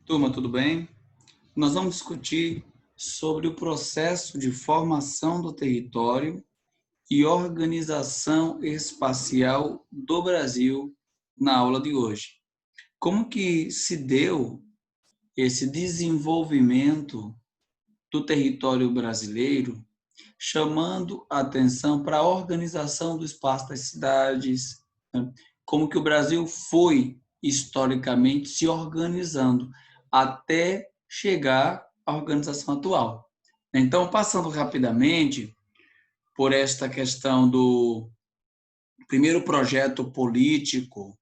Turma, tudo bem? Nós vamos discutir sobre o processo de formação do território e organização espacial do Brasil na aula de hoje. Como que se deu esse desenvolvimento do território brasileiro, chamando a atenção para a organização do espaço das cidades, né? Como que o Brasil foi historicamente se organizando até chegar à organização atual. Então, passando rapidamente por esta questão do primeiro projeto político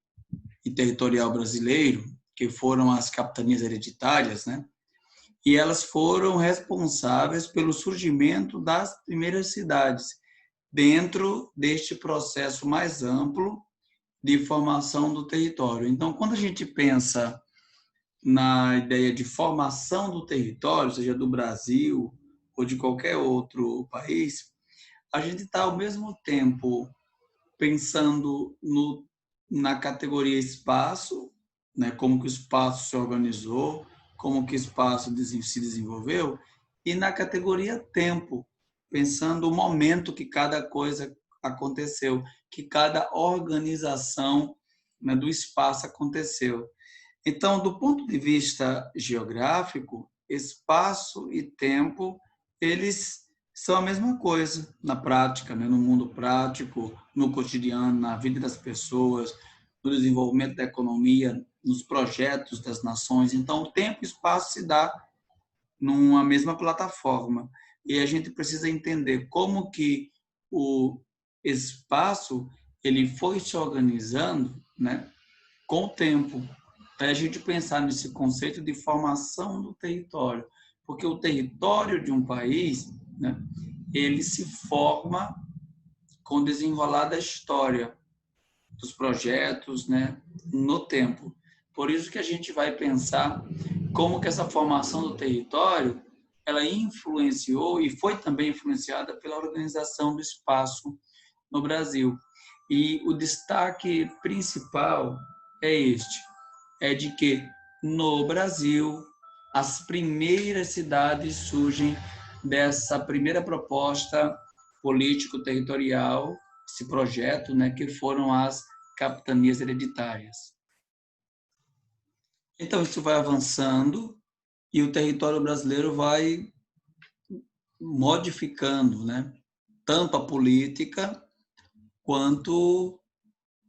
e territorial brasileiro, que foram as capitanias hereditárias, né? E elas foram responsáveis pelo surgimento das primeiras cidades dentro deste processo mais amplo de formação do território. Então, quando a gente pensa na ideia de formação do território, seja do Brasil ou de qualquer outro país, a gente está ao mesmo tempo pensando na categoria espaço, né, como que o espaço se organizou, como que o espaço se desenvolveu, e na categoria tempo, pensando o momento que cada coisa aconteceu, que cada organização, né, do espaço aconteceu. Então, do ponto de vista geográfico, espaço e tempo, eles são a mesma coisa na prática, né? No mundo prático, no cotidiano, na vida das pessoas, no desenvolvimento da economia, nos projetos das nações. Então, o tempo e o espaço se dá numa mesma plataforma. E a gente precisa entender como que o espaço ele foi se organizando, né, com o tempo, para a gente pensar nesse conceito de formação do território, porque o território de um país, né, ele se forma com o desenrolar da história, dos projetos, né, no tempo. Por isso que a gente vai pensar como que essa formação do território ela influenciou e foi também influenciada pela organização do espaço no Brasil. E o destaque principal é este: é de que no Brasil as primeiras cidades surgem dessa primeira proposta político-territorial, esse projeto, né, que foram as capitanias hereditárias. Então isso vai avançando e o território brasileiro vai modificando, né, tanto a política quanto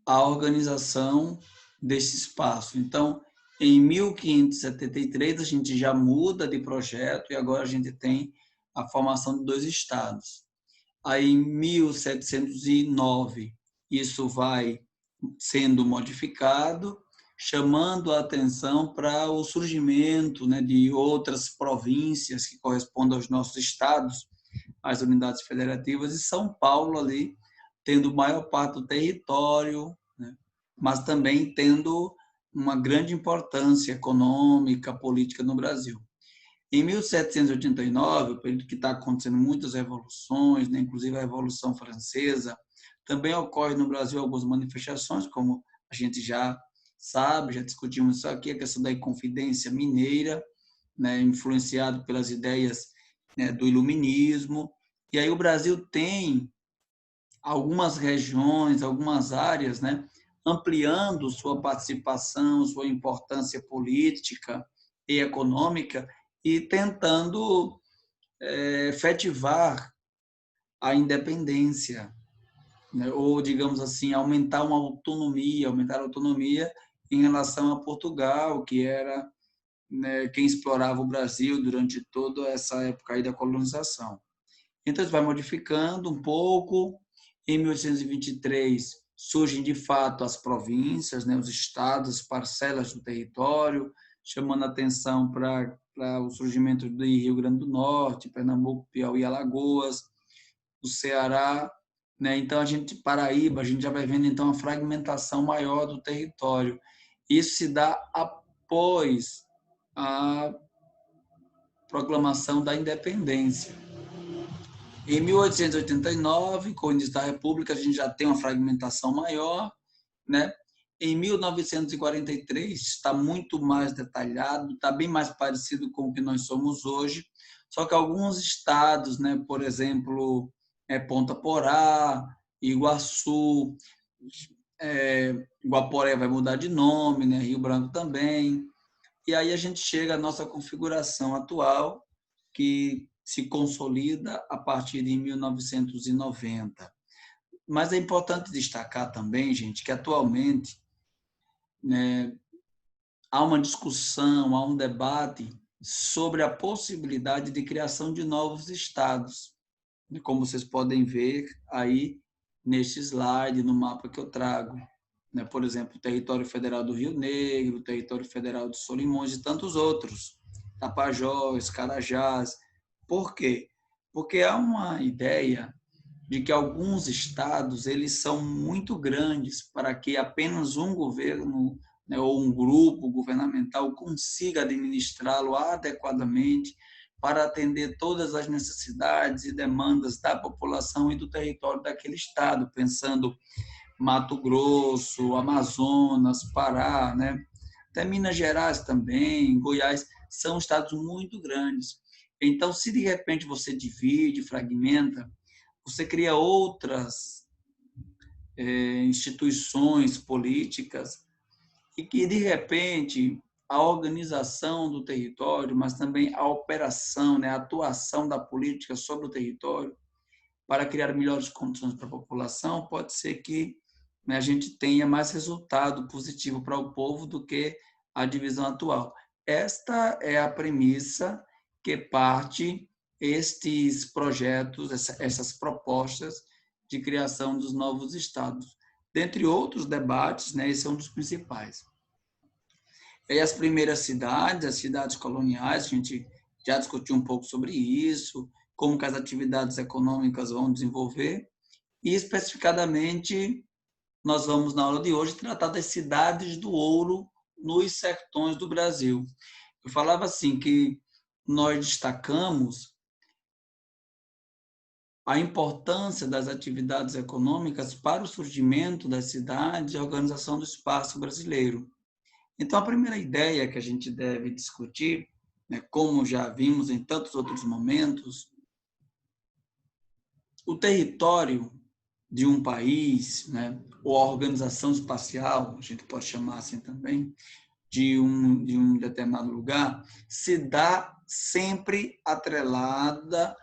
a organização desse espaço. Então, em 1573, a gente já muda de projeto e agora a gente tem a formação de dois estados. Aí, em 1709, isso vai sendo modificado, chamando a atenção para o surgimento, né, de outras províncias que correspondem aos nossos estados, às unidades federativas, e São Paulo ali tendo maior parte do território, né, mas também tendo uma grande importância econômica, política no Brasil. Em 1789, o período que está acontecendo muitas revoluções, né, inclusive a Revolução Francesa, também ocorre no Brasil algumas manifestações, como a gente já sabe, já discutimos isso aqui, a questão da Inconfidência Mineira, né, influenciado pelas ideias, né, do Iluminismo. E aí o Brasil tem algumas regiões, algumas áreas, né, ampliando sua participação, sua importância política e econômica e tentando efetivar a independência, né, ou, digamos assim, aumentar a autonomia em relação a Portugal, que era, né, quem explorava o Brasil durante toda essa época aí da colonização. Então, isso vai modificando um pouco. Em 1823, surgem, de fato, as províncias, né, os estados, parcelas do território, chamando atenção para o surgimento do Rio Grande do Norte, Pernambuco, Piauí, Alagoas, o Ceará, né? Então, Paraíba, a gente já vai vendo, então, a fragmentação maior do território. Isso se dá após a proclamação da independência. Em 1889, com o início da República, a gente já tem uma fragmentação maior, né? em 1943, está muito mais detalhado, está bem mais parecido com o que nós somos hoje, só que alguns estados, né, por exemplo, Ponta Porá, Iguaçu, Guaporé vai mudar de nome, né, Rio Branco também, e aí a gente chega à nossa configuração atual, que se consolida a partir de 1990. Mas é importante destacar também, gente, que atualmente, né, há uma discussão, há um debate sobre a possibilidade de criação de novos estados. Como vocês podem ver aí neste slide, no mapa que eu trago. Por exemplo, o Território Federal do Rio Negro, o Território Federal de Solimões e tantos outros. Tapajós, Carajás. Por quê? Porque há uma ideia de que alguns estados eles são muito grandes para que apenas um governo, né, ou um grupo governamental consiga administrá-lo adequadamente para atender todas as necessidades e demandas da população e do território daquele estado, pensando Mato Grosso, Amazonas, Pará, né? Até Minas Gerais também, Goiás, são estados muito grandes. Então, se de repente você divide, fragmenta, você cria outras instituições políticas e que, de repente, a organização do território, mas também a operação, né, a atuação da política sobre o território, para criar melhores condições para a população, pode ser que, né, a gente tenha mais resultado positivo para o povo do que a divisão atual. Esta é a premissa que parte estes projetos, essas propostas de criação dos novos estados. Dentre outros debates, né, esse é um dos principais. E as primeiras cidades, as cidades coloniais, a gente já discutiu um pouco sobre isso, como que as atividades econômicas vão desenvolver, e especificadamente nós vamos, na aula de hoje, tratar das cidades do ouro nos sertões do Brasil. Eu falava assim que nós destacamos a importância das atividades econômicas para o surgimento das cidades e a organização do espaço brasileiro. Então, a primeira ideia que a gente deve discutir, né, como já vimos em tantos outros momentos, o território de um país, né, ou a organização espacial, a gente pode chamar assim também, de um determinado lugar, se dá sempre atrelada,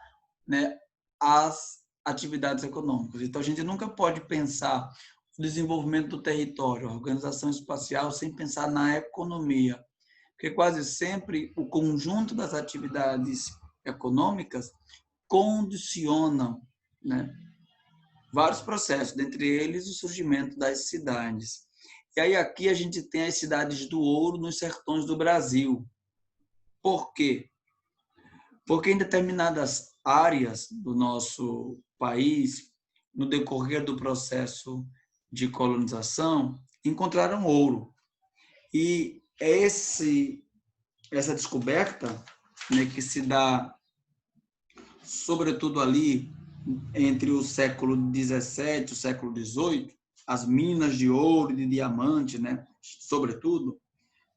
né, às atividades econômicas. Então, a gente nunca pode pensar o desenvolvimento do território, a organização espacial, sem pensar na economia, porque quase sempre o conjunto das atividades econômicas condicionam, né, vários processos, dentre eles o surgimento das cidades. E aí aqui a gente tem as cidades do ouro nos sertões do Brasil. Por quê? Porque em determinadas áreas do nosso país, no decorrer do processo de colonização, encontraram ouro. E essa descoberta, né, que se dá sobretudo ali entre o século XVII e o século XVIII, as minas de ouro e de diamante, né, sobretudo,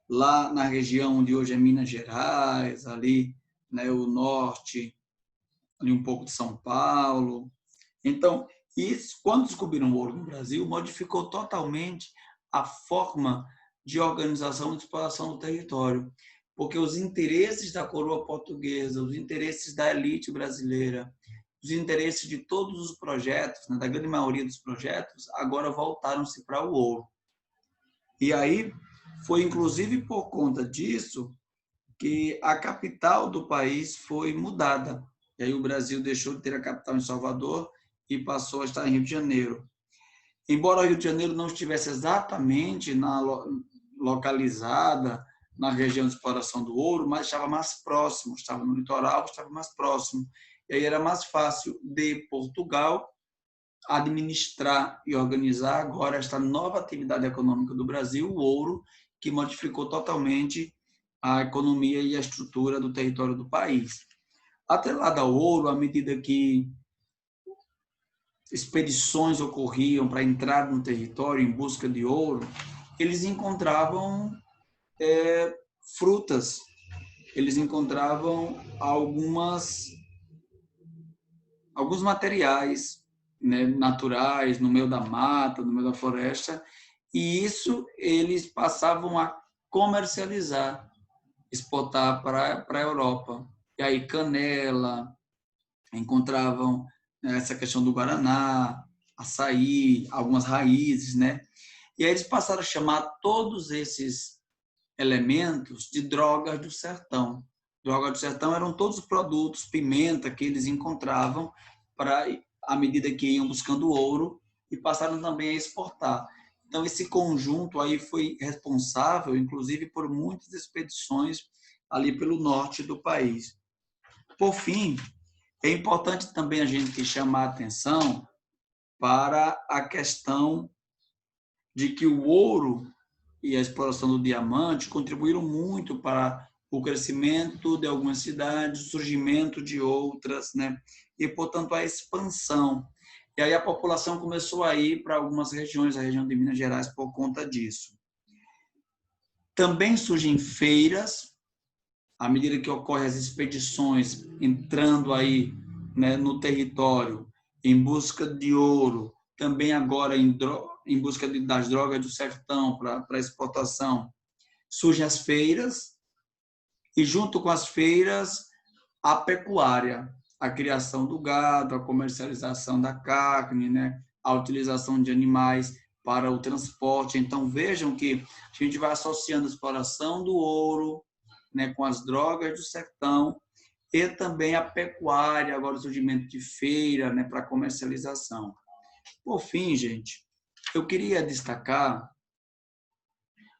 lá na região onde hoje é Minas Gerais, ali, né, o norte, ali um pouco de São Paulo. Então, isso, quando descobriram o ouro no Brasil, modificou totalmente a forma de organização e de exploração do território, porque os interesses da coroa portuguesa, os interesses da elite brasileira, os interesses de todos os projetos, né, da grande maioria dos projetos, agora voltaram-se para o ouro. E aí foi inclusive por conta disso que a capital do país foi mudada. E aí o Brasil deixou de ter a capital em Salvador e passou a estar em Rio de Janeiro. Embora o Rio de Janeiro não estivesse exatamente localizada na região de exploração do ouro, mas estava mais próximo, estava no litoral, estava mais próximo. E aí era mais fácil de Portugal administrar e organizar agora esta nova atividade econômica do Brasil, o ouro, que modificou totalmente a economia e a estrutura do território do país. Atrelado ao ouro, à medida que expedições ocorriam para entrar no território em busca de ouro, eles encontravam frutas, eles encontravam alguns materiais, né, naturais no meio da mata, no meio da floresta, e isso eles passavam a comercializar, exportar para a Europa. E aí canela, encontravam essa questão do guaraná, açaí, algumas raízes, né? E aí eles passaram a chamar todos esses elementos de drogas do sertão. Drogas do sertão eram todos os produtos, pimenta que eles encontravam para, à medida que iam buscando ouro, e passaram também a exportar. Então, esse conjunto aí foi responsável, inclusive, por muitas expedições ali pelo norte do país. Por fim, é importante também a gente chamar a atenção para a questão de que o ouro e a exploração do diamante contribuíram muito para o crescimento de algumas cidades, o surgimento de outras, né? E, portanto, a expansão. E aí a população começou a ir para algumas regiões, a região de Minas Gerais, por conta disso. Também surgem feiras, à medida que ocorrem as expedições entrando aí, né, no território, em busca de ouro, também agora em busca das drogas do sertão para exportação, surgem as feiras, e junto com as feiras, a pecuária, a criação do gado, a comercialização da carne, né, a utilização de animais para o transporte. Então, vejam que a gente vai associando a exploração do ouro, né, com as drogas do sertão, e também a pecuária, agora o surgimento de feira, né, para comercialização. Por fim, gente, eu queria destacar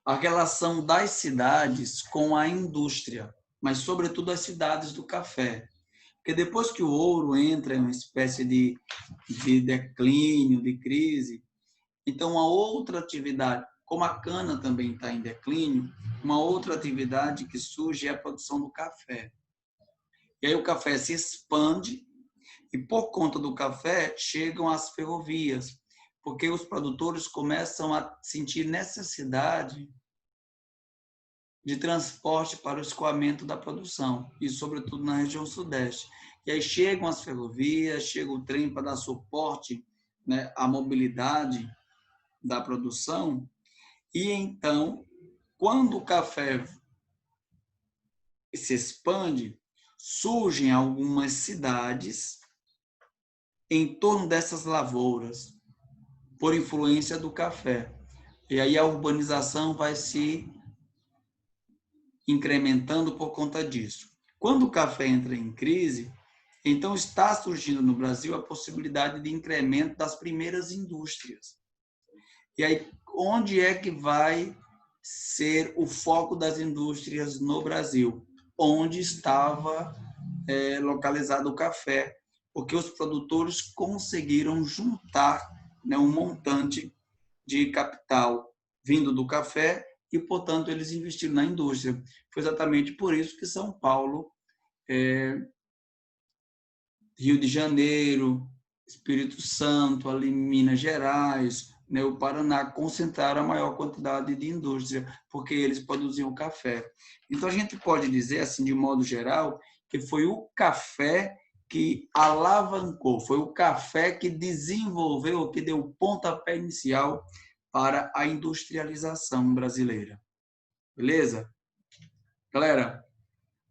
a relação das cidades com a indústria, mas, sobretudo, as cidades do café. Porque depois que o ouro entra em uma espécie de declínio, de crise, então uma outra atividade, como a cana também está em declínio, uma outra atividade que surge é a produção do café. E aí o café se expande e, por conta do café, chegam as ferrovias, porque os produtores começam a sentir necessidade de transporte para o escoamento da produção, e sobretudo na região sudeste. E aí chegam as ferrovias, chega o trem para dar suporte, né, à mobilidade da produção, e então, quando o café se expande, surgem algumas cidades em torno dessas lavouras, por influência do café. E aí a urbanização vai se incrementando por conta disso. Quando o café entra em crise, então está surgindo no Brasil a possibilidade de incremento das primeiras indústrias. E aí, onde é que vai ser o foco das indústrias no Brasil? Onde estava localizado o café, porque os produtores conseguiram juntar, né, um montante de capital vindo do café e, portanto, eles investiram na indústria. Foi exatamente por isso que São Paulo, Rio de Janeiro, Espírito Santo, ali Minas Gerais, né, o Paraná, concentraram a maior quantidade de indústria, porque eles produziam café. Então, a gente pode dizer, assim, de modo geral, que foi o café que alavancou, foi o café que desenvolveu, que deu o pontapé inicial para a industrialização brasileira. Beleza? Galera,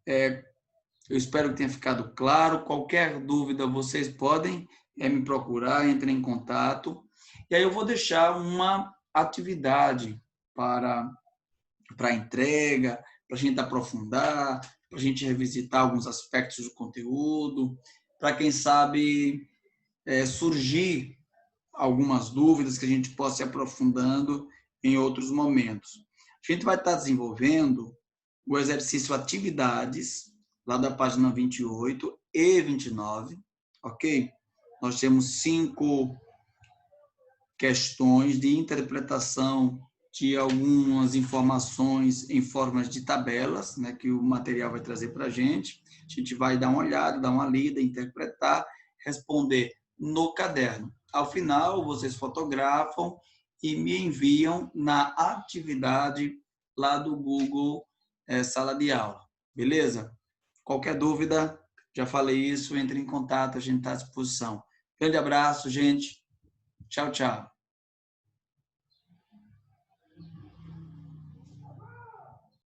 eu espero que tenha ficado claro. Qualquer dúvida, vocês podem me procurar, entrem em contato. E aí eu vou deixar uma atividade para entrega, para a gente aprofundar, para a gente revisitar alguns aspectos do conteúdo, para quem sabe surgir algumas dúvidas que a gente possa ir aprofundando em outros momentos. A gente vai estar desenvolvendo o exercício atividades, lá da página 28 e 29, ok? Nós temos 5 questões de interpretação de algumas informações em formas de tabelas, né, que o material vai trazer para a gente. A gente vai dar uma olhada, dar uma lida, interpretar, responder no caderno. Ao final, vocês fotografam e me enviam na atividade lá do Google Sala de Aula. Beleza? Qualquer dúvida, já falei isso, entre em contato, a gente está à disposição. Grande abraço, gente. Tchau, tchau.